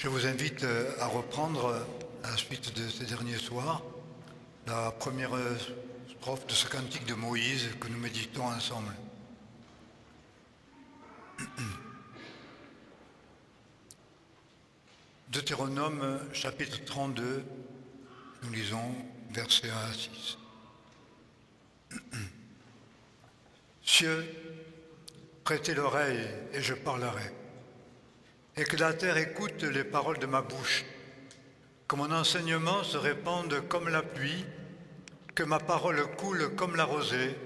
Je vous invite à reprendre, à la suite de ces derniers soirs, la première strophe de ce cantique de Moïse que nous méditons ensemble. Deutéronome chapitre 32, nous lisons versets 1 à 6. Cieux, prêtez l'oreille et je parlerai, et que la terre écoute les paroles de ma bouche, que mon enseignement se répande comme la pluie, que ma parole coule comme la rosée,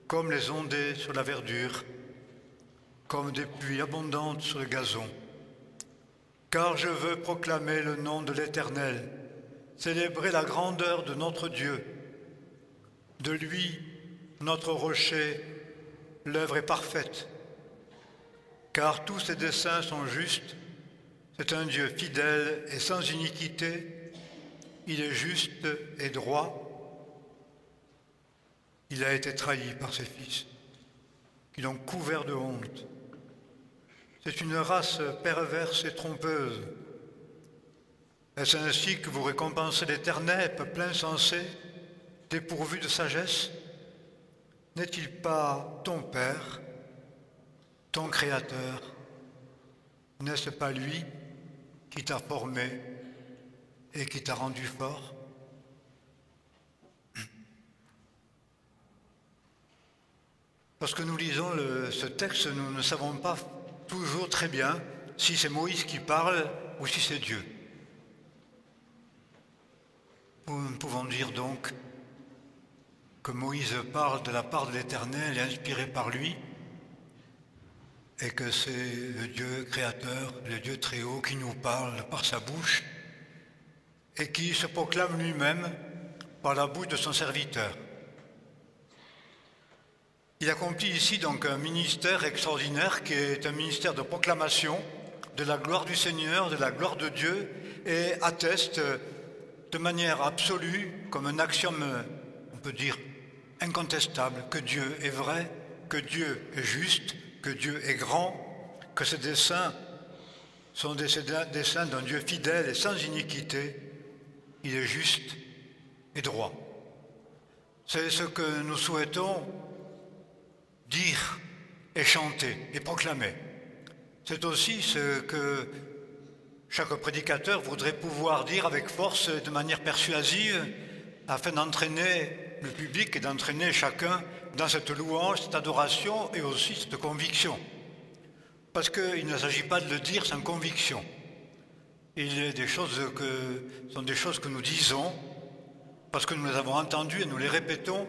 comme les ondées sur la verdure, comme des pluies abondantes sur le gazon. Car je veux proclamer le nom de l'Éternel, célébrer la grandeur de notre Dieu. De lui, notre rocher, l'œuvre est parfaite. Car tous ses desseins sont justes, c'est un Dieu fidèle et sans iniquité, il est juste et droit. Il a été trahi par ses fils, qui l'ont couvert de honte. C'est une race perverse et trompeuse. Est-ce ainsi que vous récompensez l'Éternel, peuple insensé, dépourvu de sagesse? N'est-il pas ton Père, ton Créateur? N'est-ce pas lui qui t'a formé et qui t'a rendu fort? Lorsque nous lisons ce texte, nous ne savons pas toujours très bien si c'est Moïse qui parle ou si c'est Dieu. Nous pouvons dire donc que Moïse parle de la part de l'Éternel et inspiré par lui, et que c'est le Dieu créateur, le Dieu très haut qui nous parle par sa bouche et qui se proclame lui-même par la bouche de son serviteur. Il accomplit ici donc un ministère extraordinaire qui est un ministère de proclamation de la gloire du Seigneur, de la gloire de Dieu, et atteste de manière absolue, comme un axiome, on peut dire, incontestable, que Dieu est vrai, que Dieu est juste, que Dieu est grand, que ses desseins sont des desseins d'un Dieu fidèle et sans iniquité. Il est juste et droit. C'est ce que nous souhaitons dire et chanter et proclamer. C'est aussi ce que chaque prédicateur voudrait pouvoir dire avec force et de manière persuasive afin d'entraîner le public et d'entraîner chacun dans cette louange, cette adoration et aussi cette conviction. Parce qu'il ne s'agit pas de le dire sans conviction. Il y a des choses sont des choses que nous disons parce que nous les avons entendues et nous les répétons,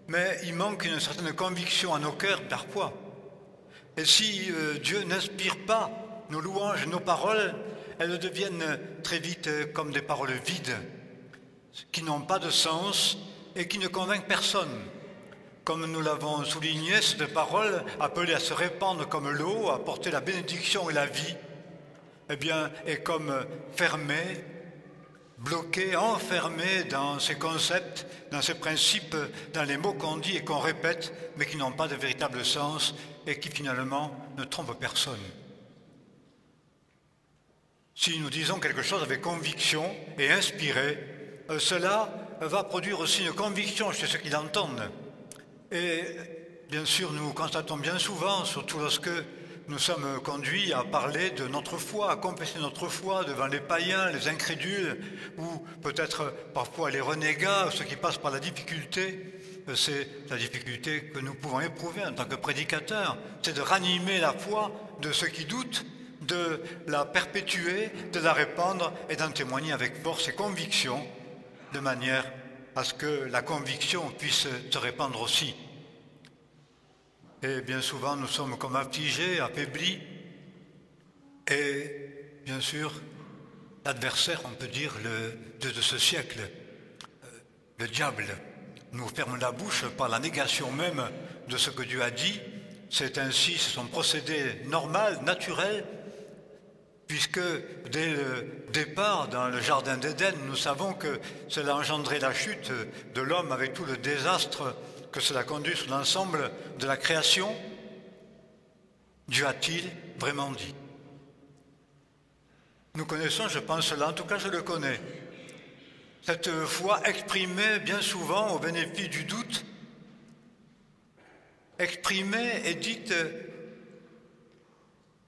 mais il manque une certaine conviction à nos cœurs parfois. Et si Dieu n'inspire pas nos louanges, nos paroles, elles deviennent très vite comme des paroles vides, qui n'ont pas de sens et qui ne convainquent personne. Comme nous l'avons souligné, cette parole, appelée à se répandre comme l'eau, à porter la bénédiction et la vie, eh bien, est comme fermée, bloquée, enfermée dans ces concepts, dans ces principes, dans les mots qu'on dit et qu'on répète, mais qui n'ont pas de véritable sens et qui finalement ne trompent personne. Si nous disons quelque chose avec conviction et inspiré, cela va produire aussi une conviction chez ceux qui l'entendent. Et bien sûr, nous constatons bien souvent, surtout lorsque nous sommes conduits à parler de notre foi, à confesser notre foi devant les païens, les incrédules, ou peut-être parfois les renégats, ceux qui passent par la difficulté. C'est la difficulté que nous pouvons éprouver en tant que prédicateurs, c'est de ranimer la foi de ceux qui doutent, de la perpétuer, de la répandre et d'en témoigner avec force et conviction, de manière à ce que la conviction puisse se répandre aussi. Et bien souvent, nous sommes comme affligés, affaiblis, et bien sûr, l'adversaire, on peut dire, de ce siècle, le diable, nous ferme la bouche par la négation même de ce que Dieu a dit. C'est ainsi, c'est son procédé normal, naturel, puisque dès le départ dans le jardin d'Éden, nous savons que cela a engendré la chute de l'homme avec tout le désastre que cela conduit sur l'ensemble de la création. Dieu a-t-il vraiment dit? Nous connaissons, je pense cela, en tout cas je le connais. Cette foi exprimée bien souvent au bénéfice du doute, exprimée et dite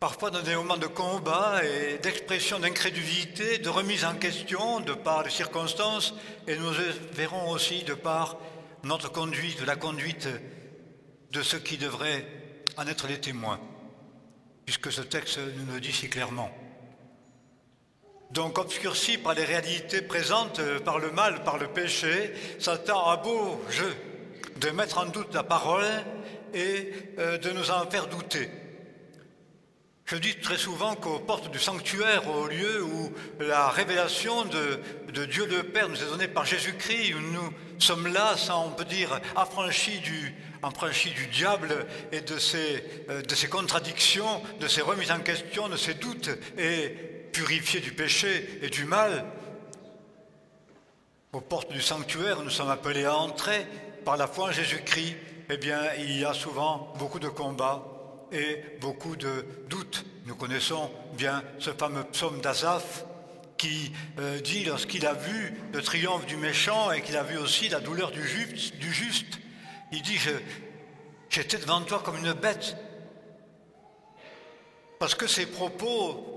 parfois dans des moments de combat et d'expression d'incrédulité, de remise en question de par les circonstances, et nous verrons aussi de par notre conduite, la conduite de ceux qui devraient en être les témoins, puisque ce texte nous le dit si clairement. Donc obscurci par les réalités présentes, par le mal, par le péché, Satan a beau jeu de mettre en doute la parole et de nous en faire douter. Je dis très souvent qu'aux portes du sanctuaire, au lieu où la révélation de Dieu le Père nous est donnée par Jésus-Christ, où nous sommes là, sans, on peut dire, affranchis du diable et de ses contradictions, de ses remises en question, de ses doutes, et purifiés du péché et du mal. Aux portes du sanctuaire, nous sommes appelés à entrer par la foi en Jésus-Christ. Eh bien, il y a souvent beaucoup de combats et beaucoup de doutes. Nous connaissons bien ce fameux psaume d'Asaph qui dit, lorsqu'il a vu le triomphe du méchant et qu'il a vu aussi la douleur du juste, il dit « J'étais devant toi comme une bête ». Parce que les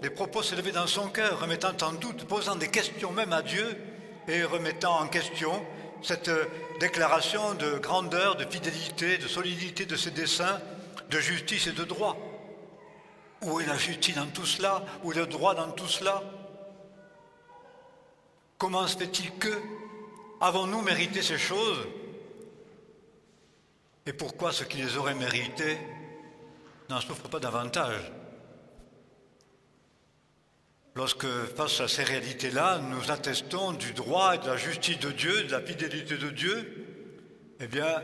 propos s'élevaient dans son cœur, remettant en doute, posant des questions même à Dieu et remettant en question cette déclaration de grandeur, de fidélité, de solidité de ses desseins, de justice et de droit. Où est la justice dans tout cela? Où est le droit dans tout cela? Comment se fait-il que? Avons-nous mérité ces choses? Et pourquoi ceux qui les auraient méritées n'en souffrent pas davantage? Lorsque, face à ces réalités-là, nous attestons du droit et de la justice de Dieu, de la fidélité de Dieu, eh bien,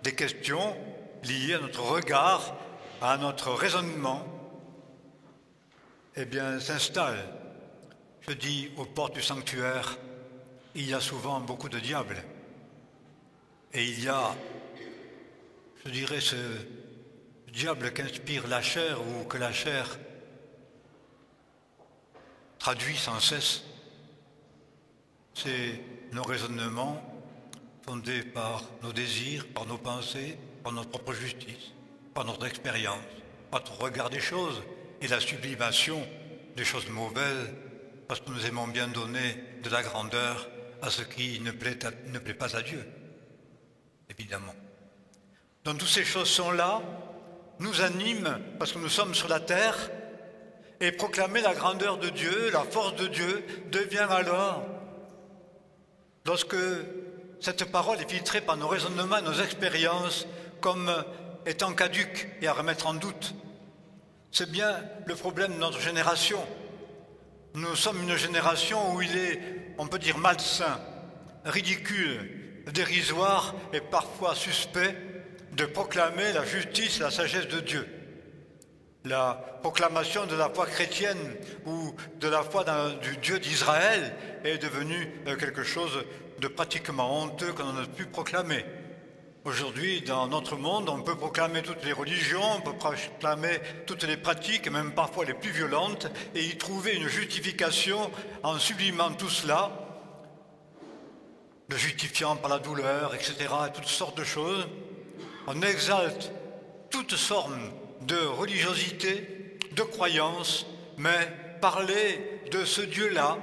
des questions liées à notre regard, à notre raisonnement, eh bien, s'installent. Je dis, aux portes du sanctuaire, il y a souvent beaucoup de diables. Et il y a, je dirais, ce diable qu'inspire la chair ou que la chair traduit sans cesse. C'est nos raisonnements fondés par nos désirs, par nos pensées, par notre propre justice, par notre expérience, par notre regard des choses et la sublimation des choses mauvaises, parce que nous aimons bien donner de la grandeur à ce qui ne plaît pas à Dieu, évidemment. Donc toutes ces choses sont là, nous animent parce que nous sommes sur la terre, et proclamer la grandeur de Dieu, la force de Dieu, devient alors, lorsque cette parole est filtrée par nos raisonnements et nos expériences, comme étant caduque et à remettre en doute. C'est bien le problème de notre génération. Nous sommes une génération où il est, on peut dire, malsain, ridicule, dérisoire et parfois suspect de proclamer la justice et la sagesse de Dieu. La proclamation de la foi chrétienne ou de la foi du Dieu d'Israël est devenue quelque chose de pratiquement honteux qu'on n'a pu proclamer. Aujourd'hui, dans notre monde, on peut proclamer toutes les religions, on peut proclamer toutes les pratiques, même parfois les plus violentes, et y trouver une justification en sublimant tout cela, le justifiant par la douleur, etc., et toutes sortes de choses. On exalte toutes sortes de religiosité, de croyance, mais parler de ce Dieu-là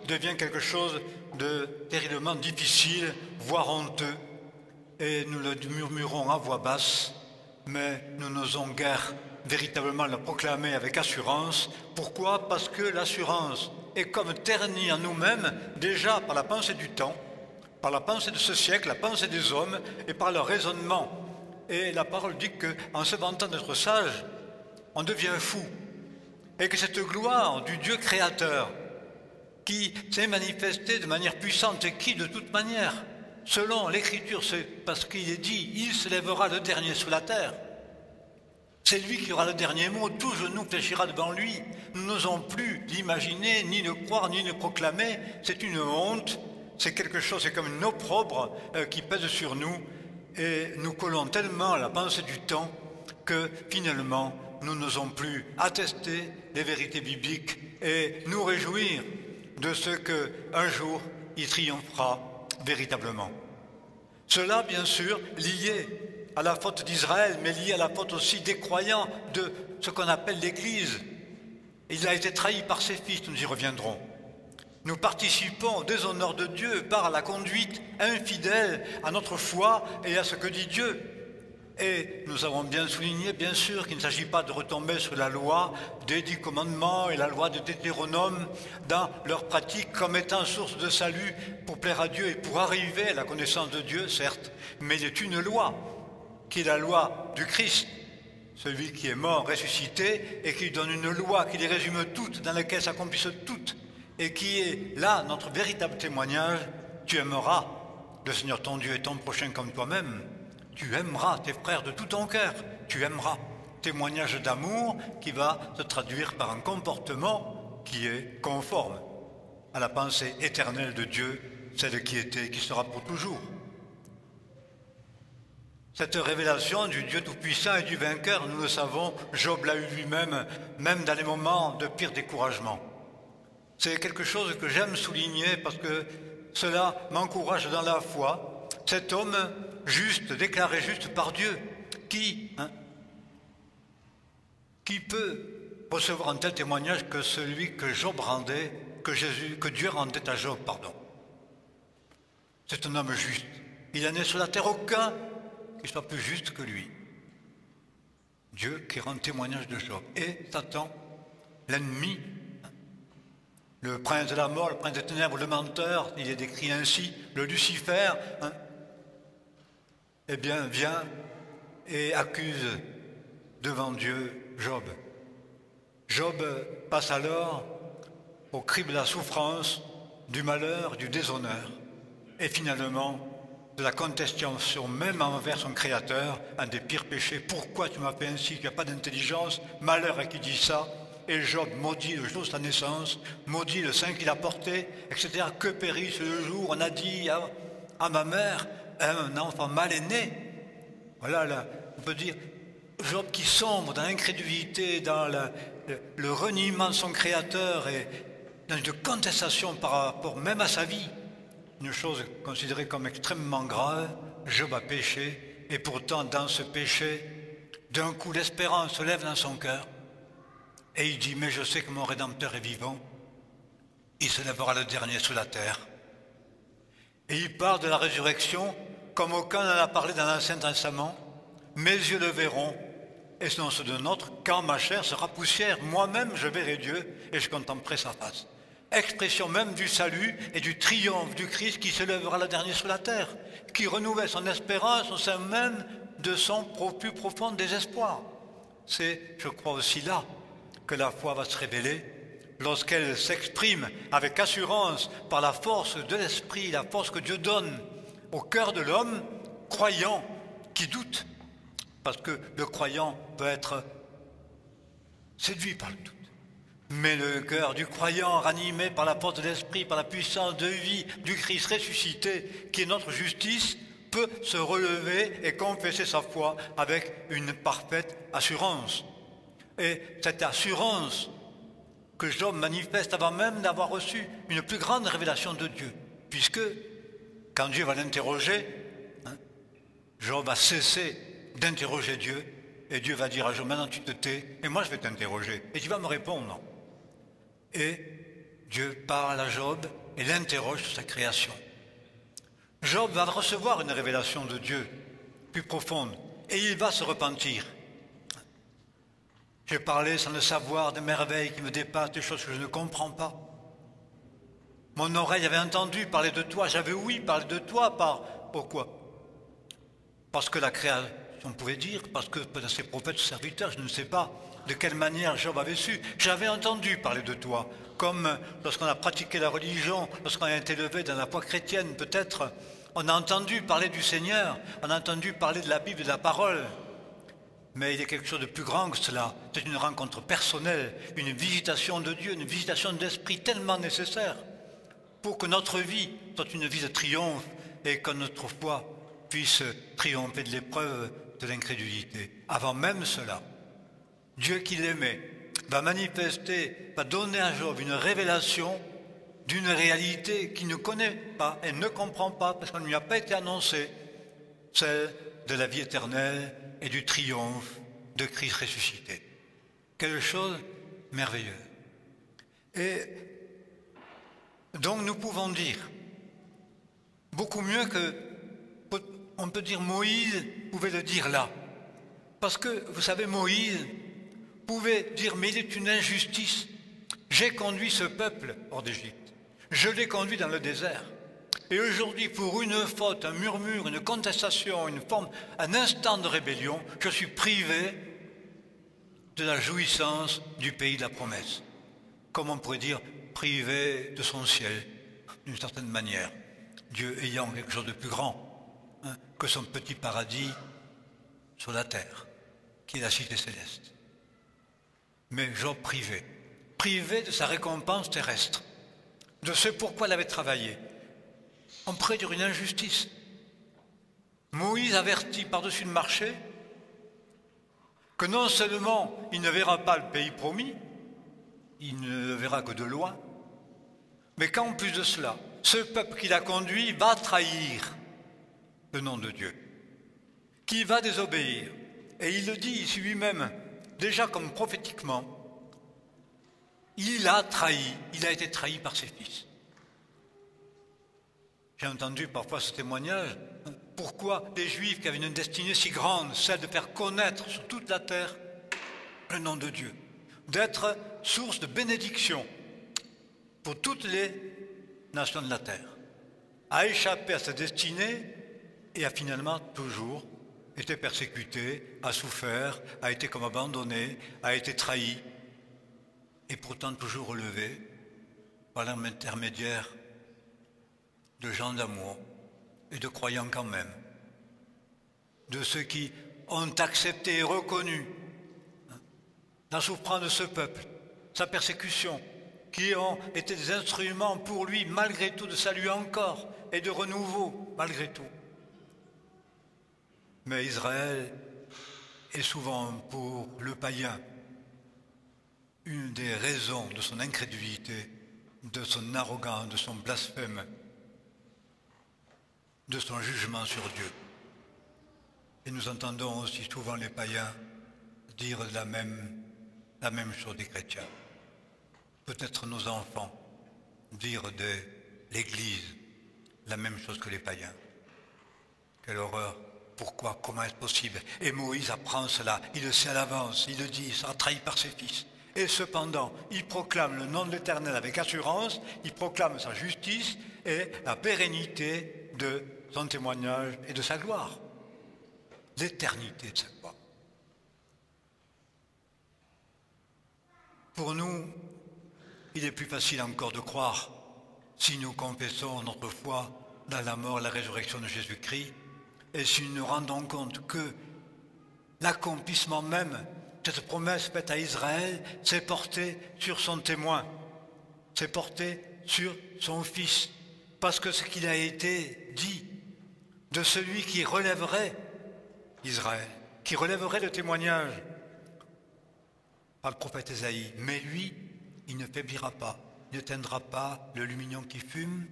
devient quelque chose de terriblement difficile, voire honteux, et nous le murmurons à voix basse, mais nous n'osons guère véritablement le proclamer avec assurance. Pourquoi? Parce que l'assurance est comme ternie en nous-mêmes, déjà par la pensée du temps, par la pensée de ce siècle, la pensée des hommes, et par leur raisonnement. Et la parole dit qu'en se vantant d'être sage, on devient fou. Et que cette gloire du Dieu créateur, qui s'est manifesté de manière puissante et qui, de toute manière, selon l'Écriture, c'est parce qu'il est dit, il se lèvera le dernier sur la terre. C'est lui qui aura le dernier mot, tout genou fléchira devant lui. Nous n'osons plus l'imaginer, ni le croire, ni le proclamer. C'est une honte, c'est quelque chose, c'est comme une opprobre qui pèse sur nous. Et nous collons tellement à la pensée du temps que finalement, nous n'osons plus attester les vérités bibliques et nous réjouir de ce qu'un jour il triomphera véritablement. Cela, bien sûr, lié à la faute d'Israël, mais lié à la faute aussi des croyants de ce qu'on appelle l'Église. Il a été trahi par ses fils, nous y reviendrons. Nous participons au déshonneur de Dieu par la conduite infidèle à notre foi et à ce que dit Dieu. Et nous avons bien souligné, bien sûr, qu'il ne s'agit pas de retomber sur la loi des 10 commandements et la loi de Deutéronome dans leur pratique comme étant source de salut pour plaire à Dieu et pour arriver à la connaissance de Dieu, certes, mais il est une loi, qui est la loi du Christ, celui qui est mort, ressuscité, et qui donne une loi qui les résume toutes, dans laquelle s'accomplissent toutes, et qui est là notre véritable témoignage. Tu aimeras le Seigneur ton Dieu et ton prochain comme toi-même. Tu aimeras tes frères de tout ton cœur, tu aimeras. Témoignage d'amour qui va se traduire par un comportement qui est conforme à la pensée éternelle de Dieu, celle qui était et qui sera pour toujours. Cette révélation du Dieu tout-puissant et du vainqueur, nous le savons, Job l'a eu lui-même, même dans les moments de pire découragement. C'est quelque chose que j'aime souligner parce que cela m'encourage dans la foi. Cet homme juste, déclaré juste par Dieu, qui peut recevoir un tel témoignage que celui que Job rendait, que Dieu rendait à Job, pardon. C'est un homme juste. Il n'y en a sur la terre aucun qui soit plus juste que lui. Dieu qui rend témoignage de Job. Et Satan, l'ennemi, le prince de la mort, le prince des ténèbres, le menteur, il est décrit ainsi, le Lucifer, eh bien, vient et accuse devant Dieu Job. Job passe alors au crible de la souffrance, du malheur, du déshonneur, et finalement de la contestation même envers son Créateur, un des pires péchés. Pourquoi tu m'as fait ainsi? Tu n'as pas d'intelligence, malheur à qui dit ça. Et Job maudit le jour de sa naissance, maudit le sein qu'il a porté, etc. Que périsse le jour, on a dit à ma mère, un enfant mal est né. Voilà, là, on peut dire, Job qui sombre dans l'incrédulité, dans le reniement de son Créateur et dans une contestation par rapport même à sa vie. Une chose considérée comme extrêmement grave, Job a péché, et pourtant dans ce péché, d'un coup l'espérance se lève dans son cœur, et il dit, mais je sais que mon Rédempteur est vivant, il se lèvera le dernier sous la terre. Et il parle de la résurrection comme aucun n'en a parlé dans l'Ancien Testament. Mes yeux le verront, et selon ceux de nôtre, quand ma chair sera poussière, moi-même je verrai Dieu et je contemplerai sa face. Expression même du salut et du triomphe du Christ qui se lèvera le dernier sur la terre, qui renouvelle son espérance au sein même de son plus profond désespoir. C'est, je crois, aussi là que la foi va se révéler, lorsqu'elle s'exprime avec assurance par la force de l'esprit, la force que Dieu donne au cœur de l'homme croyant qui doute, parce que le croyant peut être séduit par le doute. Mais le cœur du croyant, ranimé par la force de l'esprit, par la puissance de vie du Christ ressuscité, qui est notre justice, peut se relever et confesser sa foi avec une parfaite assurance. Et cette assurance que Job manifeste avant même d'avoir reçu une plus grande révélation de Dieu, puisque quand Dieu va l'interroger, Job va cesser d'interroger Dieu, et Dieu va dire à Job, maintenant tu te tais, et moi je vais t'interroger, et tu vas me répondre. Et Dieu parle à Job et l'interroge sur sa création. Job va recevoir une révélation de Dieu plus profonde, et il va se repentir. J'ai parlé sans le savoir des merveilles qui me dépassent, des choses que je ne comprends pas. Mon oreille avait entendu parler de toi, j'avais ouï parler de toi, pourquoi? Parce que la création pouvait dire, parce que peut-être ces prophètes serviteurs, je ne sais pas de quelle manière Job avait su. J'avais entendu parler de toi, comme lorsqu'on a pratiqué la religion, lorsqu'on a été élevé dans la foi chrétienne, peut-être, on a entendu parler du Seigneur, on a entendu parler de la Bible et de la parole. Mais il y a quelque chose de plus grand que cela. C'est une rencontre personnelle, une visitation de Dieu, une visitation de l'Esprit tellement nécessaire pour que notre vie soit une vie de triomphe et que notre foi puisse triompher de l'épreuve de l'incrédulité. Avant même cela, Dieu qui l'aimait va manifester, va donner à Job une révélation d'une réalité qu'il ne connaît pas et ne comprend pas parce qu'on ne lui a pas été annoncé, celle de la vie éternelle et du triomphe de Christ ressuscité. Quelque chose de merveilleux. Et donc nous pouvons dire, beaucoup mieux que on peut dire Moïse pouvait le dire là. Parce que, vous savez, Moïse pouvait dire, mais il est une injustice. J'ai conduit ce peuple hors d'Égypte. Je l'ai conduit dans le désert. Et aujourd'hui, pour une faute, un murmure, une contestation, un instant de rébellion, je suis privé de la jouissance du pays de la promesse. Comme on pourrait dire, privé de son ciel, d'une certaine manière. Dieu ayant quelque chose de plus grand que son petit paradis sur la terre, qui est la cité céleste. Mais Job privé de sa récompense terrestre, de ce pourquoi il avait travaillé. On pourrait dire une injustice. Moïse avertit par-dessus le marché que non seulement il ne verra pas le pays promis, il ne le verra que de loin, mais qu'en plus de cela, ce peuple qu'il a conduit va trahir le nom de Dieu, qui va désobéir. Et il le dit ici lui-même, déjà comme prophétiquement, il a été trahi par ses fils. J'ai entendu parfois ce témoignage, pourquoi les Juifs qui avaient une destinée si grande, celle de faire connaître sur toute la terre le nom de Dieu, d'être source de bénédiction pour toutes les nations de la terre, a échappé à sa destinée et a finalement toujours été persécuté, a souffert, a été comme abandonné, a été trahi, et pourtant toujours relevé par l'intermédiaire de gens d'amour et de croyants quand même, de ceux qui ont accepté et reconnu la souffrance de ce peuple, sa persécution, qui ont été des instruments pour lui, malgré tout, de salut encore et de renouveau, malgré tout. Mais Israël est souvent pour le païen une des raisons de son incrédulité, de son arrogance, de son blasphème, de son jugement sur Dieu. Et nous entendons aussi souvent les païens dire la même chose des chrétiens. Peut-être nos enfants dire de l'Église la même chose que les païens. Quelle horreur! Pourquoi? Comment est-ce possible? Et Moïse apprend cela, il le sait à l'avance, il le dit, il sera trahi par ses fils. Et cependant, il proclame le nom de l'Éternel avec assurance, il proclame sa justice et la pérennité de son témoignage et de sa gloire. L'éternité de sa gloire. Pour nous, il est plus facile encore de croire si nous confessons notre foi dans la mort et la résurrection de Jésus-Christ et si nous nous rendons compte que l'accomplissement même de cette promesse faite à Israël s'est porté sur son témoin, s'est porté sur son fils, parce que ce qu'il a été dit de celui qui relèverait Israël, qui relèverait le témoignage par le prophète Ésaïe, mais lui, il ne faiblira pas, il n'éteindra pas le lumignon qui fume,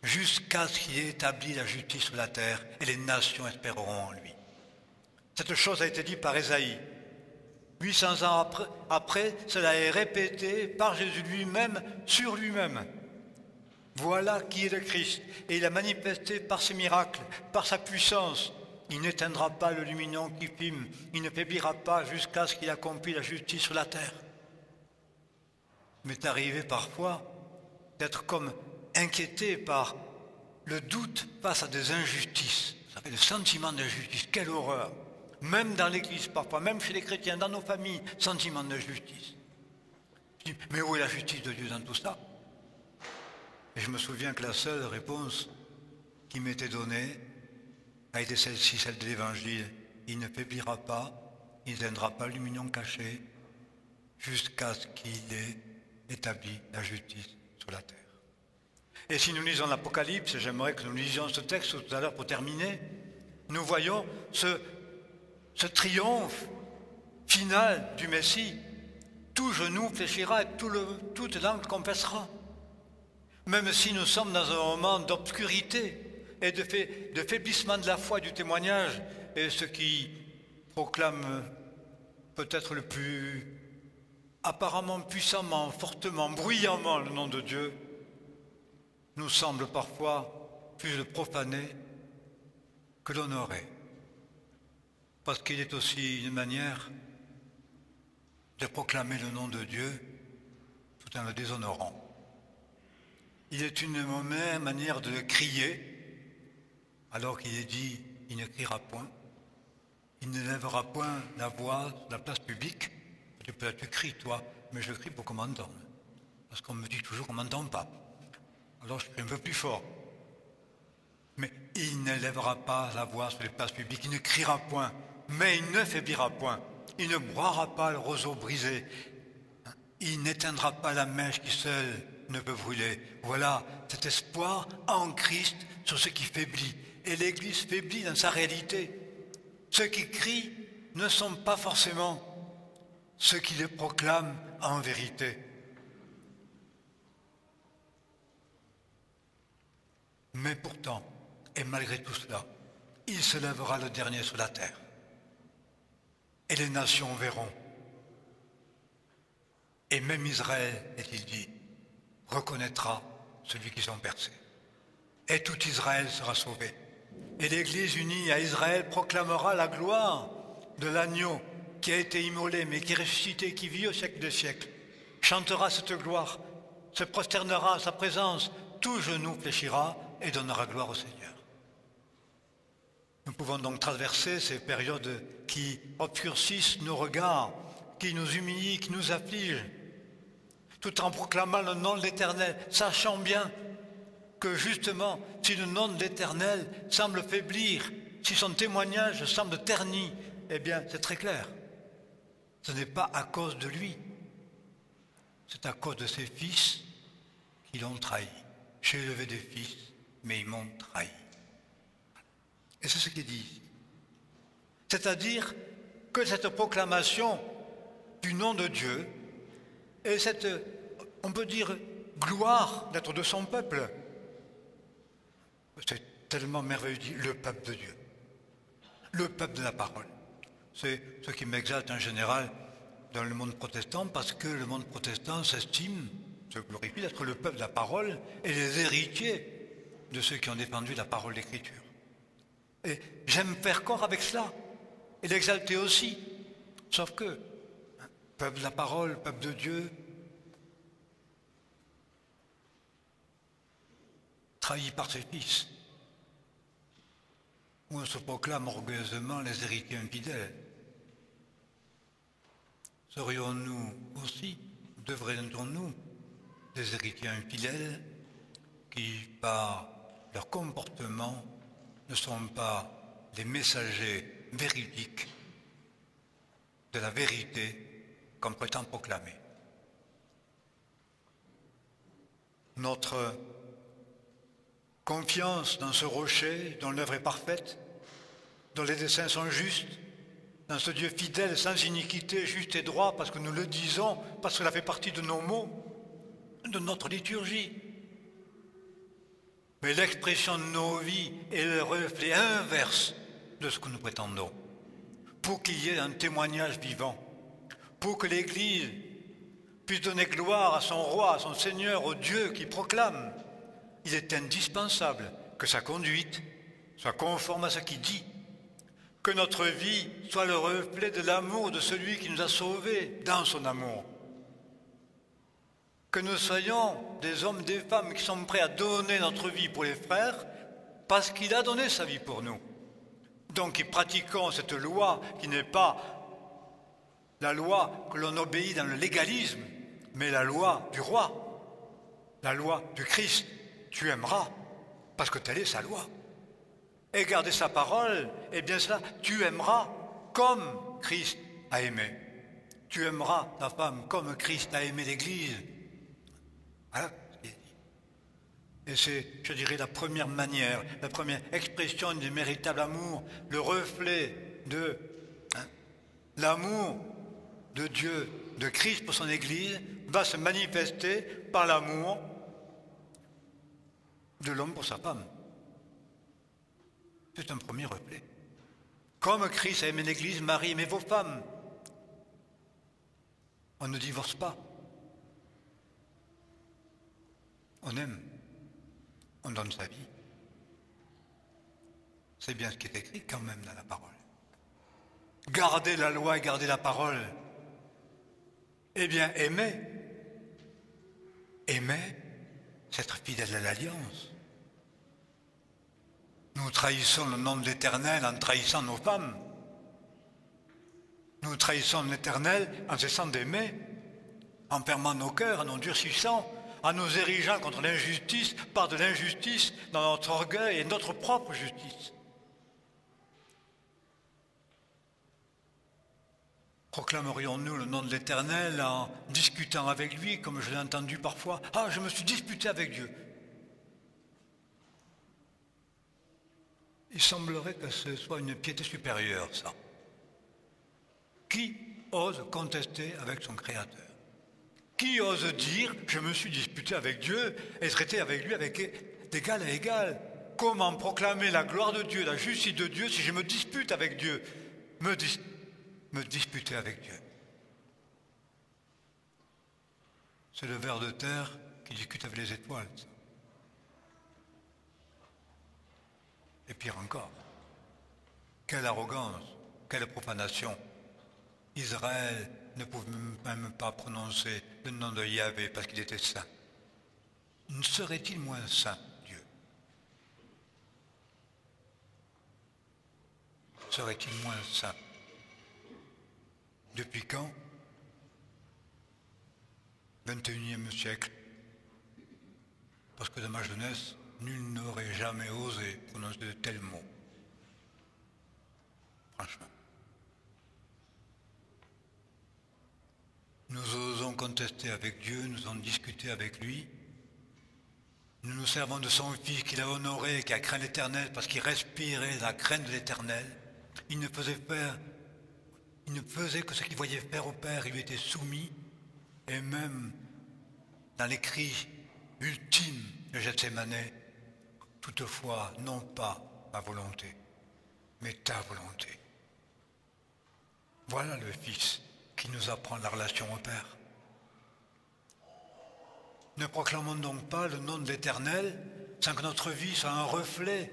jusqu'à ce qu'il ait établi la justice sur la terre, et les nations espéreront en lui. Cette chose a été dite par Ésaïe. 800 ans après, cela est répété par Jésus lui-même, sur lui-même. Voilà qui est le Christ, et il a manifesté par ses miracles, par sa puissance. Il n'éteindra pas le lumignon qui fume, il ne faiblira pas jusqu'à ce qu'il accomplit la justice sur la terre. Il m'est arrivé parfois d'être comme inquiété par le doute face à des injustices. Ça fait le sentiment d'injustice, quelle horreur. Même dans l'Église parfois, même chez les chrétiens, dans nos familles, sentiment d'injustice. Je dis, mais où est la justice de Dieu dans tout ça? Et je me souviens que la seule réponse qui m'était donnée a été celle-ci, celle de l'Évangile. Il ne faiblira pas, il ne viendra pas le lumignon caché, jusqu'à ce qu'il ait établi la justice sur la terre. Et si nous lisons l'Apocalypse, et j'aimerais que nous lisions ce texte tout à l'heure pour terminer, nous voyons ce triomphe final du Messie tout genou fléchira et toute langue confessera. Même si nous sommes dans un moment d'obscurité et de faiblissement de la foi et du témoignage, et ceux qui proclament peut-être le plus apparemment puissamment, fortement, bruyamment le nom de Dieu, nous semble parfois plus le profaner que l'honorer. Parce qu'il est aussi une manière de proclamer le nom de Dieu tout en le déshonorant. Il est une manière de crier, alors qu'il est dit « il ne criera point ». Il ne lèvera point la voix sur la place publique. Tu cries, toi, mais je crie pour qu'on m'entende. Parce qu'on me dit toujours qu'on ne m'entend pas. Alors je crie un peu plus fort. Mais il ne lèvera pas la voix sur les places publiques, il ne criera point, mais il ne faiblira point. Il ne broiera pas le roseau brisé. Il n'éteindra pas la mèche qui seule ne peut brûler. Voilà cet espoir en Christ sur ce qui faiblit. Et l'Église faiblit dans sa réalité. Ceux qui crient ne sont pas forcément ceux qui les proclament en vérité. Mais pourtant, et malgré tout cela, il se lèvera le dernier sur la terre. Et les nations verront. Et même Israël, est-il dit, reconnaîtra celui qui s'en percé. Et tout Israël sera sauvé. Et l'Église unie à Israël proclamera la gloire de l'agneau qui a été immolé, mais qui est ressuscité, qui vit au siècle des siècles. Chantera cette gloire, se prosternera à sa présence, tout genou fléchira et donnera gloire au Seigneur. Nous pouvons donc traverser ces périodes qui obscurcissent nos regards, qui nous humilient, qui nous affligent, tout en proclamant le nom de l'Éternel, sachant bien que justement, si le nom de l'Éternel semble faiblir, si son témoignage semble terni, eh bien, c'est très clair. Ce n'est pas à cause de lui, c'est à cause de ses fils qui l'ont trahi. J'ai élevé des fils, mais ils m'ont trahi. Et c'est ce qu'il dit. C'est-à-dire que cette proclamation du nom de Dieu et cette, on peut dire, gloire d'être de son peuple, c'est tellement merveilleux, dit le peuple de Dieu, le peuple de la parole. C'est ce qui m'exalte en général dans le monde protestant, parce que le monde protestant s'estime, se glorifie d'être le peuple de la parole et les héritiers de ceux qui ont défendu la parole d'Écriture. Et j'aime faire corps avec cela, et l'exalter aussi, sauf que, peuple de la parole, peuple de Dieu, trahi par ses fils, où on se proclame orgueilleusement les héritiers infidèles. Serions-nous aussi, devrions-nous, des héritiers infidèles qui, par leur comportement, ne sont pas des messagers véridiques de la vérité qu'on prétend proclamer. Notre confiance dans ce rocher dont l'œuvre est parfaite, dont les desseins sont justes, dans ce Dieu fidèle, sans iniquité, juste et droit, parce que nous le disons, parce que cela fait partie de nos mots, de notre liturgie. Mais l'expression de nos vies est le reflet inverse de ce que nous prétendons. Pour qu'il y ait un témoignage vivant, pour que l'Église puisse donner gloire à son roi, à son Seigneur, au Dieu qui proclame, il est indispensable que sa conduite soit conforme à ce qu'il dit, que notre vie soit le reflet de l'amour de celui qui nous a sauvés dans son amour, que nous soyons des hommes, des femmes qui sont prêts à donner notre vie pour les frères parce qu'il a donné sa vie pour nous. Donc, qui pratiquons cette loi qui n'est pas la loi que l'on obéit dans le légalisme, mais la loi du roi, la loi du Christ. Tu aimeras, parce que telle est sa loi. Et garder sa parole, eh bien cela, tu aimeras comme Christ a aimé. Tu aimeras ta femme comme Christ a aimé l'Église. Voilà. Et c'est, je dirais, la première manière, la première expression du véritable amour, le reflet de l'amour de Dieu de Christ pour son Église va se manifester par l'amour de l'homme pour sa femme. C'est un premier reflet. Comme Christ a aimé l'Église, Marie, aimez vos femmes. On ne divorce pas. On aime. On donne sa vie. C'est bien ce qui est écrit quand même dans la parole. Gardez la loi et gardez la parole. Eh bien, aimer. Aimer, c'est être fidèle à l'alliance. Nous trahissons le nom de l'Éternel en trahissant nos femmes. Nous trahissons l'Éternel en cessant d'aimer, en fermant nos cœurs, en endurcissant, en nous érigeant contre l'injustice par de l'injustice dans notre orgueil et notre propre justice. Proclamerions-nous le nom de l'Éternel en discutant avec lui, comme je l'ai entendu parfois? Ah, je me suis disputé avec Dieu. Il semblerait que ce soit une piété supérieure, ça. Qui ose contester avec son Créateur? Qui ose dire « je me suis disputé avec Dieu » et traiter avec lui d'égal à égal? Comment proclamer la gloire de Dieu, la justice de Dieu si je me dispute avec Dieu? Me disputer avec Dieu. C'est le ver de terre qui discute avec les étoiles. Ça. Et pire encore, quelle arrogance, quelle profanation. Israël ne pouvait même pas prononcer le nom de Yahvé parce qu'il était saint. Ne serait-il moins saint, Dieu? Serait-il moins saint? Depuis quand? 21e siècle. Parce que dans ma jeunesse, nul n'aurait jamais osé prononcer de tels mots. Franchement. Nous osons contester avec Dieu, nous osons discuter avec lui. Nous nous servons de son Fils qu'il a honoré, qui a craint l'Éternel, parce qu'il respirait la crainte de l'Éternel. Il ne faisait que ce qu'il voyait faire au Père, il lui était soumis, et même dans les cris ultimes de Gethsémane, toutefois, non pas ma volonté, mais ta volonté. Voilà le Fils qui nous apprend la relation au Père. Ne proclamons donc pas le nom de l'Éternel sans que notre vie soit un reflet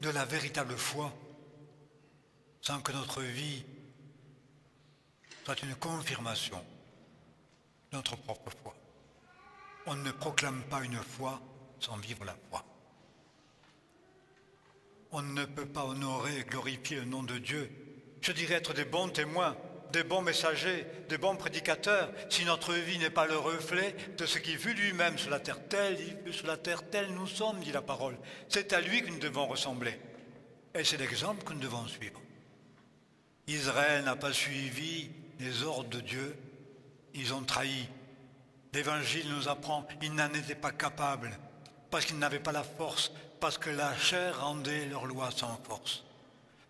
de la véritable foi, sans que notre vie soit une confirmation de notre propre foi. On ne proclame pas une foi sans vivre la foi. On ne peut pas honorer et glorifier le nom de Dieu. Je dirais être des bons témoins, des bons messagers, des bons prédicateurs, si notre vie n'est pas le reflet de ce qu'il fut lui-même sur la terre. Tel il fut sur la terre, tel nous sommes, dit la parole. C'est à lui que nous devons ressembler. Et c'est l'exemple que nous devons suivre. Israël n'a pas suivi les ordres de Dieu, ils ont trahi. L'Évangile nous apprend, ils n'en étaient pas capables, parce qu'ils n'avaient pas la force, parce que la chair rendait leur loi sans force.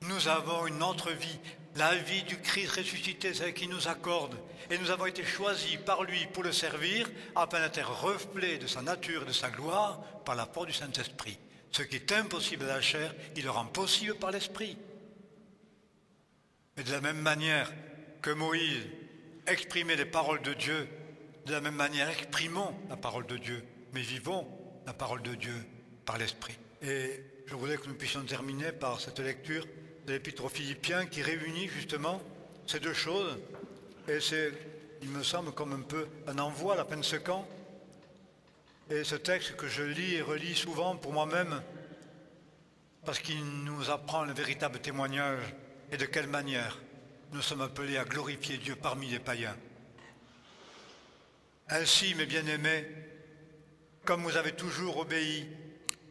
Nous avons une autre vie, la vie du Christ ressuscité, celle qu'il nous accorde, et nous avons été choisis par lui pour le servir, afin d'être reflet de sa nature et de sa gloire par la force du Saint-Esprit. Ce qui est impossible à la chair, il le rend possible par l'Esprit. Et de la même manière que Moïse exprimait les paroles de Dieu, de la même manière exprimons la parole de Dieu, mais vivons la parole de Dieu par l'Esprit. Et je voudrais que nous puissions terminer par cette lecture de l'Épître aux Philippiens qui réunit justement ces deux choses. Et c'est, il me semble, comme un peu un envoi à la fin de ce camp. Et ce texte que je lis et relis souvent pour moi-même, parce qu'il nous apprend le véritable témoignage et de quelle manière nous sommes appelés à glorifier Dieu parmi les païens. Ainsi, mes bien-aimés, comme vous avez toujours obéi,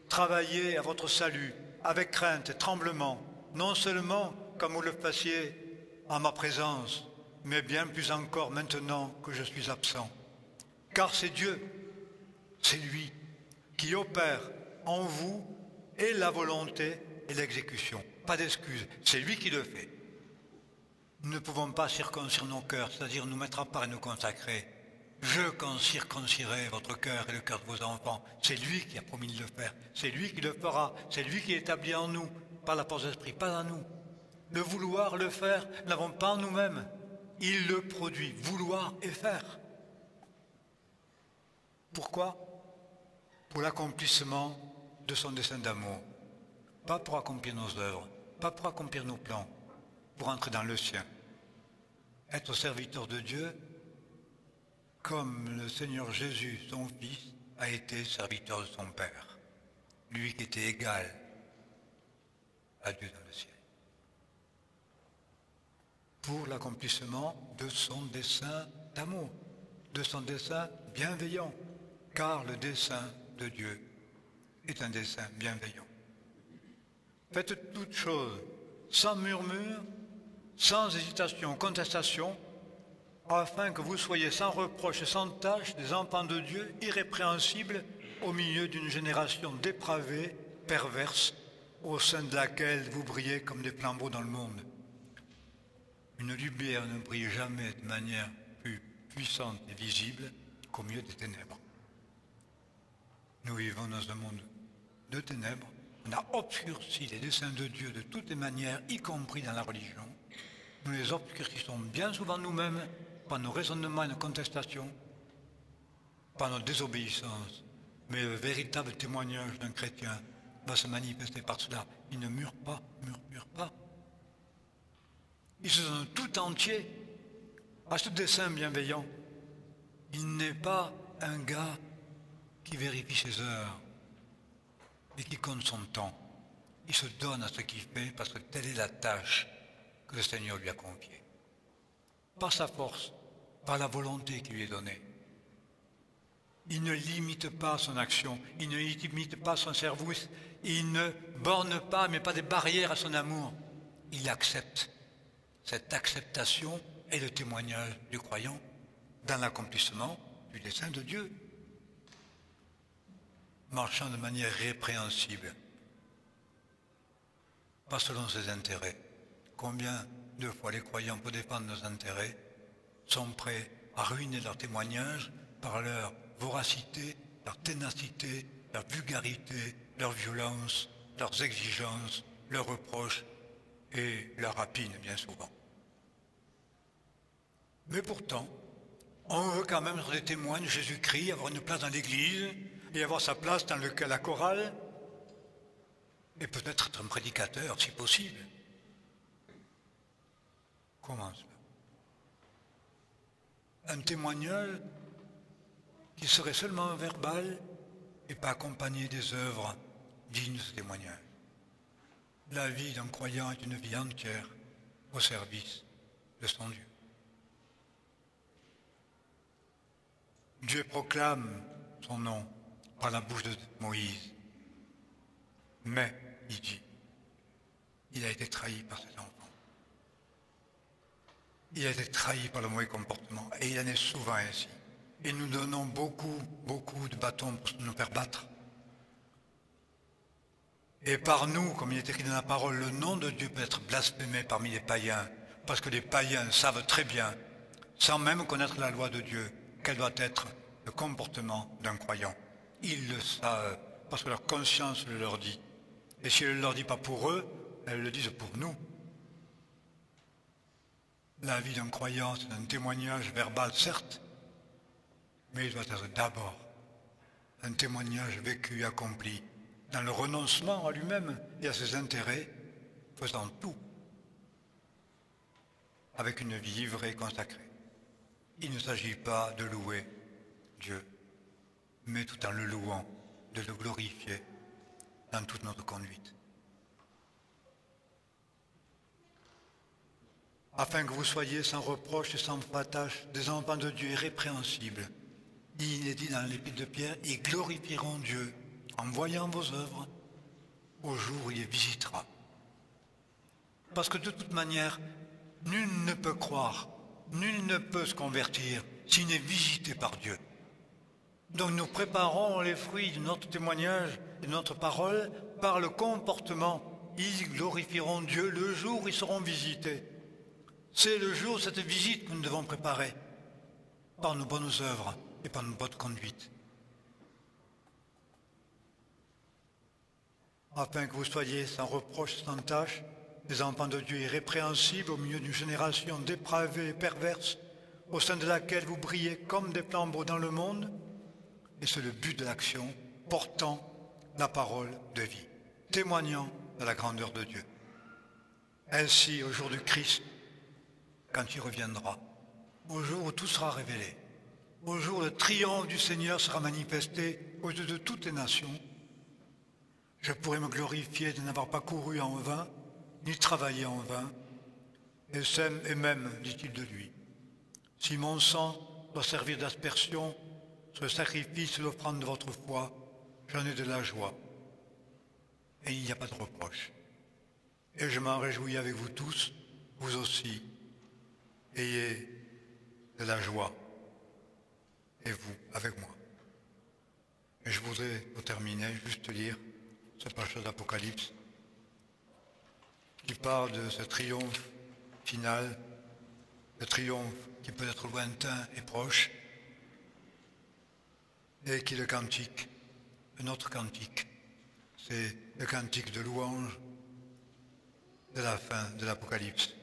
travaillez à votre salut avec crainte et tremblement, non seulement comme vous le fassiez en ma présence, mais bien plus encore maintenant que je suis absent. Car c'est Dieu, c'est lui qui opère en vous et la volonté et l'exécution. Pas d'excuse, c'est lui qui le fait. Nous ne pouvons pas circoncire nos cœurs, c'est-à-dire nous mettre à part et nous consacrer. Je circoncirai votre cœur et le cœur de vos enfants. C'est lui qui a promis de le faire. C'est lui qui le fera. C'est lui qui établit en nous, par la force d'esprit, pas en nous. Le vouloir, le faire, nous n'avons pas en nous-mêmes. Il le produit, vouloir et faire. Pourquoi? Pour l'accomplissement de son dessein d'amour. Pas pour accomplir nos œuvres, pas pour accomplir nos plans, pour entrer dans le sien. Être serviteur de Dieu, comme le Seigneur Jésus, son Fils, a été serviteur de son Père, lui qui était égal à Dieu dans le ciel, pour l'accomplissement de son dessein d'amour, de son dessein bienveillant, car le dessein de Dieu est un dessein bienveillant. Faites toutes choses sans murmure, sans hésitation, contestation, afin que vous soyez sans reproche et sans tache des enfants de Dieu, irrépréhensibles au milieu d'une génération dépravée, perverse, au sein de laquelle vous brillez comme des flambeaux dans le monde. Une lumière ne brille jamais de manière plus puissante et visible qu'au milieu des ténèbres. Nous vivons dans un monde de ténèbres. On a obscurci les desseins de Dieu de toutes les manières, y compris dans la religion. Nous les obscurcissons bien souvent nous-mêmes par nos raisonnements et nos contestations, par notre désobéissance. Mais le véritable témoignage d'un chrétien va se manifester par cela. Il ne murmure pas. Il se donne tout entier à ce dessein bienveillant. Il n'est pas un gars qui vérifie ses heures et qui compte son temps. Il se donne à ce qu'il fait parce que telle est la tâche que le Seigneur lui a confiée. Par sa force, par la volonté qui lui est donnée. Il ne limite pas son action, il ne limite pas son service, il ne borne pas, mais pas des barrières à son amour. Il accepte. Cette acceptation est le témoignage du croyant dans l'accomplissement du dessein de Dieu. Marchant de manière répréhensible, pas selon ses intérêts. Combien de fois les croyants, pour défendre nos intérêts, sont prêts à ruiner leur témoignage par leur voracité, leur ténacité, leur vulgarité, leur violence, leurs exigences, leurs reproches et leur rapine bien souvent. Mais pourtant, on veut quand même être des témoins de Jésus-Christ, avoir une place dans l'Église et avoir sa place dans la chorale et peut-être être un prédicateur si possible. Comment cela? Un témoignage qui serait seulement verbal et pas accompagné des œuvres dignes de ce témoignage. La vie d'un croyant est une vie entière au service de son Dieu. Dieu proclame son nom par la bouche de Moïse. Mais, il dit, il a été trahi par ses enfants. Il a été trahi par le mauvais comportement, et il en est souvent ainsi. Et nous donnons beaucoup de bâtons pour nous faire battre. Et par nous, comme il est écrit dans la parole, le nom de Dieu peut être blasphémé parmi les païens, parce que les païens savent très bien, sans même connaître la loi de Dieu, quel doit être le comportement d'un croyant. Ils le savent, parce que leur conscience le leur dit. Et si elle ne leur dit pas pour eux, elles le disent pour nous. La vie d'un croyant, c'est un témoignage verbal, certes, mais il doit être d'abord un témoignage vécu, accompli, dans le renoncement à lui-même et à ses intérêts, faisant tout avec une vie livrée et consacrée. Il ne s'agit pas de louer Dieu, mais tout en le louant, de le glorifier dans toute notre conduite. Afin que vous soyez sans reproche et sans attache, des enfants de Dieu irrépréhensibles. Il est dit dans l'épître de Pierre, ils glorifieront Dieu en voyant vos œuvres au jour où il les visitera. Parce que de toute manière, nul ne peut croire, nul ne peut se convertir s'il n'est visité par Dieu. Donc nous préparons les fruits de notre témoignage et de notre parole par le comportement. Ils glorifieront Dieu le jour où ils seront visités. C'est le jour de cette visite que nous devons préparer par nos bonnes œuvres et par nos bonnes conduites. Afin que vous soyez sans reproche, sans tâche, des enfants de Dieu irrépréhensibles au milieu d'une génération dépravée et perverse, au sein de laquelle vous brillez comme des flambeaux dans le monde, et c'est le but de l'action, portant la parole de vie, témoignant de la grandeur de Dieu. Ainsi, au jour du Christ, quand il reviendra, au jour où tout sera révélé, au jour où le triomphe du Seigneur sera manifesté aux yeux de toutes les nations, je pourrai me glorifier de n'avoir pas couru en vain, ni travaillé en vain, et même, dit-il de lui, si mon sang doit servir d'aspersion sur le sacrifice et l'offrande de votre foi, j'en ai de la joie, et il n'y a pas de reproche. Et je m'en réjouis avec vous tous, vous aussi, ayez de la joie, et vous avec moi. Et je voudrais, pour terminer, juste lire cette page d'Apocalypse qui parle de ce triomphe final, le triomphe qui peut être lointain et proche, et qui est le cantique, un autre cantique. C'est le cantique de louange de la fin de l'Apocalypse.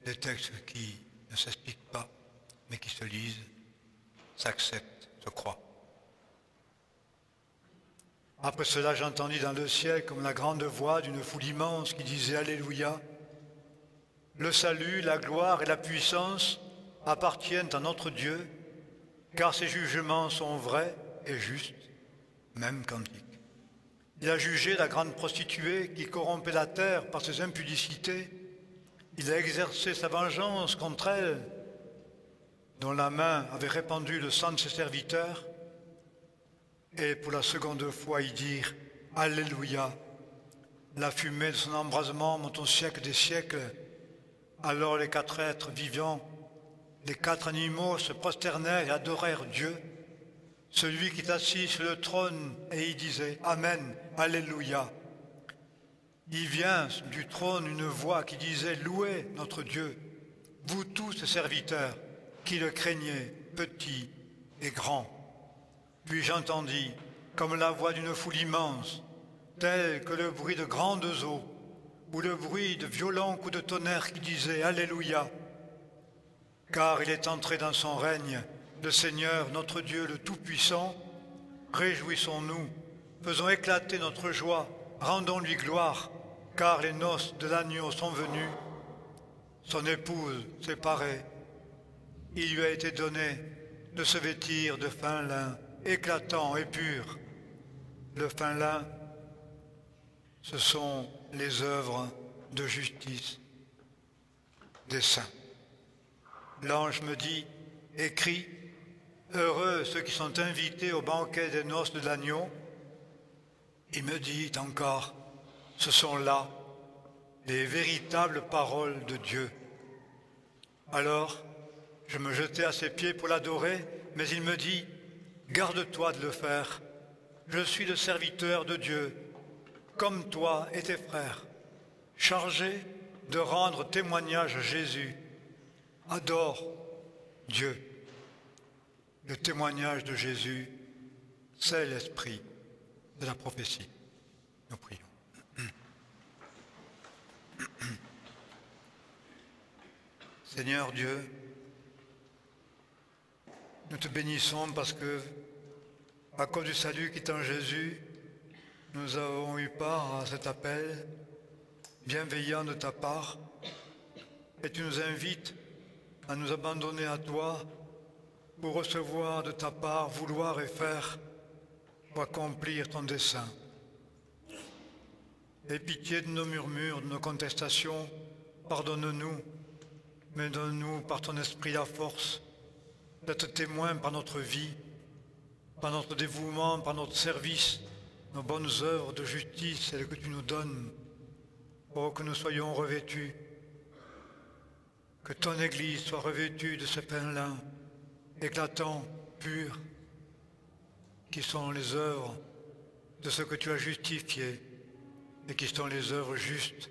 Des textes qui ne s'expliquent pas, mais qui se lisent, s'acceptent, se croient. Après cela, j'entendis dans le ciel comme la grande voix d'une foule immense qui disait « Alléluia ». Le salut, la gloire et la puissance appartiennent à notre Dieu, car ses jugements sont vrais et justes, même cantique. Il a jugé la grande prostituée qui corrompait la terre par ses impudicités. Il a exercé sa vengeance contre elle, dont la main avait répandu le sang de ses serviteurs, et pour la seconde fois y dire « Alléluia ». La fumée de son embrasement monte au siècle des siècles. Alors les quatre êtres vivants, les quatre animaux se prosternèrent et adorèrent Dieu, celui qui est assis sur le trône, et il disait « Amen, Alléluia ». Il vient du trône une voix qui disait « Louez notre Dieu, vous tous ses serviteurs, qui le craignez, petits et grands ». Puis j'entendis, comme la voix d'une foule immense, telle que le bruit de grandes eaux, ou le bruit de violents coups de tonnerre qui disait « Alléluia ». Car il est entré dans son règne, le Seigneur, notre Dieu, le Tout-Puissant. Réjouissons-nous, faisons éclater notre joie, rendons-lui gloire, car les noces de l'agneau sont venues. Son épouse s'est parée. Il lui a été donné de se vêtir de fin lin, éclatant et pur. Le fin lin, ce sont les œuvres de justice des saints. L'ange me dit, écris, heureux ceux qui sont invités au banquet des noces de l'agneau. Il me dit encore, ce sont là les véritables paroles de Dieu. Alors, je me jetai à ses pieds pour l'adorer, mais il me dit, garde-toi de le faire. Je suis le serviteur de Dieu, comme toi et tes frères, chargé de rendre témoignage à Jésus. Adore Dieu. Le témoignage de Jésus, c'est l'esprit de la prophétie. Nous prions. Seigneur Dieu, nous te bénissons parce que, à cause du salut qui est en Jésus, nous avons eu part à cet appel bienveillant de ta part, et tu nous invites à nous abandonner à toi pour recevoir de ta part, vouloir et faire pour accomplir ton dessein. Aie pitié de nos murmures, de nos contestations, pardonne-nous, mais donne-nous par ton esprit la force d'être témoins par notre vie, par notre dévouement, par notre service, nos bonnes œuvres de justice, celles que tu nous donnes, pour que nous soyons revêtus, que ton Église soit revêtue de ce pain-lin, éclatant, pur, qui sont les œuvres de ce que tu as justifié et qui sont les œuvres justes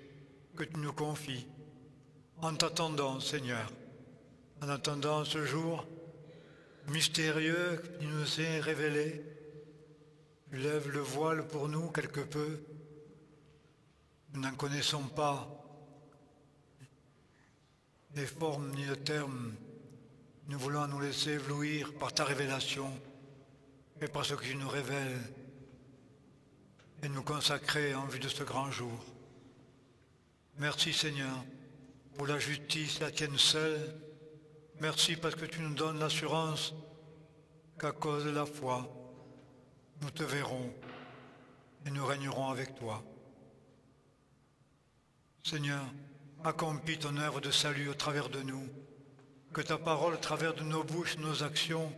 que tu nous confies. en t'attendant, Seigneur, en attendant ce jour mystérieux qui nous est révélé. Tu lèves le voile pour nous quelque peu. Nous n'en connaissons pas les formes ni le terme. Nous voulons nous laisser éblouir par ta révélation et par ce que tu nous révèles et nous consacrer en vue de ce grand jour. Merci Seigneur pour la justice, la tienne seule. Merci parce que tu nous donnes l'assurance qu'à cause de la foi, nous te verrons et nous régnerons avec toi. Seigneur, accomplis ton œuvre de salut au travers de nous, que ta parole, au travers de nos bouches, nos actions,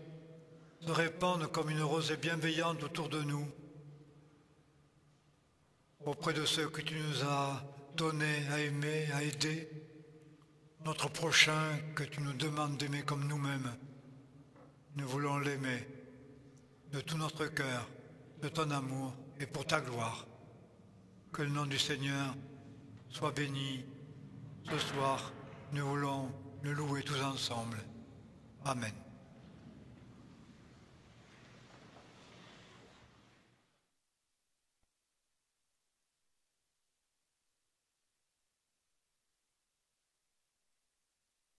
se répande comme une rosée bienveillante autour de nous, auprès de ceux que tu nous as donnés à aimer, à aider, notre prochain que tu nous demandes d'aimer comme nous-mêmes. Nous voulons l'aimer de tout notre cœur, de ton amour et pour ta gloire. Que le nom du Seigneur soit béni. Ce soir, nous voulons le louer tous ensemble. Amen.